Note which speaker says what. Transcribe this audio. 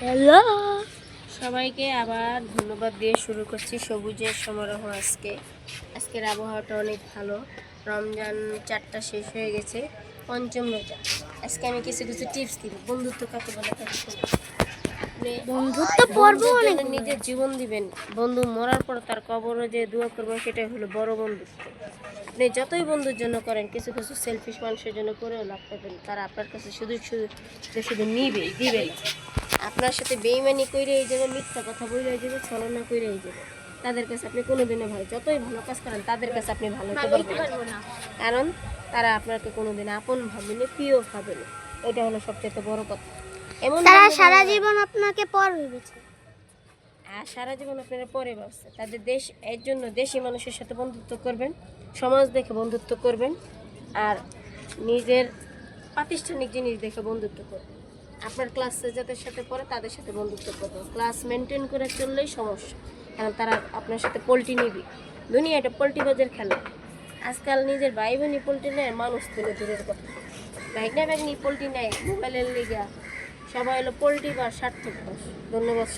Speaker 1: Hello
Speaker 2: সবাইকে আবার ধন্যবাদ দিয়ে শুরু করছি সবুজের সমারোহ। আজকের আবহাওয়াটা অনেক ভালো। রমজান 4টা শেষ হয়ে গেছে, পঞ্চম রোজা। আজকে আমি কিছু কিছু টিপস দিব। বন্ধুত্ব কাকে বলে
Speaker 1: বন্ধুত্ব পর্ব অনেক
Speaker 2: নিজের জীবন দিবেন, বন্ধু মরার পর তার কবরে যে দোয়া করবেন সেটাই হলো বড় বন্ধুত্ব। আপনি যতই বন্ধুর জন্য করেন, কিছু কিছু সেলফিশ মানুষের জন্য করেও লাভ পাবেন। তারা আপনার কাছে শুধু শুধু নিবে, দিবে না। আপনার সাথে বেইমানি কইরে এই যাবে, মিথ্যা কথা বলে এই যাবে, ছলনা কইরে এই যাবে। তাদের কাছে আপনি কোনোদিনও ভালো, যতই ভালো কাজ করেন তাদের কাছে আপনি ভালো হতে পারবেন না, কারণ তারা আপনাকে কোনোদিন আপন ভাবেনি, প্রিয় ভাবেনি। এটা হলো সবচেয়ে বড় কথা। এমন
Speaker 1: তারা সারা জীবন আপনাকে পর ভেবেছে,
Speaker 2: আর সারা জীবন আপনারা পরে ভাবছে। তাদের দেশ, এর জন্য দেশি মানুষের সাথে বন্ধুত্ব করবেন, সমাজ দেখে বন্ধুত্ব করবেন, আর নিজের প্রাতিষ্ঠানিক জিনিস দেখে বন্ধুত্ব করবেন। আপনার ক্লাসে যাদের সাথে পড়ে তাদের সাথে বন্ধুত্ব করবেন। ক্লাস মেনটেন করে চললেই সমস্যা, কারণ তারা আপনার সাথে পোল্টি নিবি। দুনিয়া এটা পোল্টিবাজের খেলা। আজকাল নিজের ভাই বোনই পোল্টি নেয়, মানুষ তুলে দূরের কথা। ভাইগনা ভাগ্নি পোল্টি নেয় মোবাইলের লিগা। সবাই হলো পোল্টি বা সার্থক। ধন্যবাদ।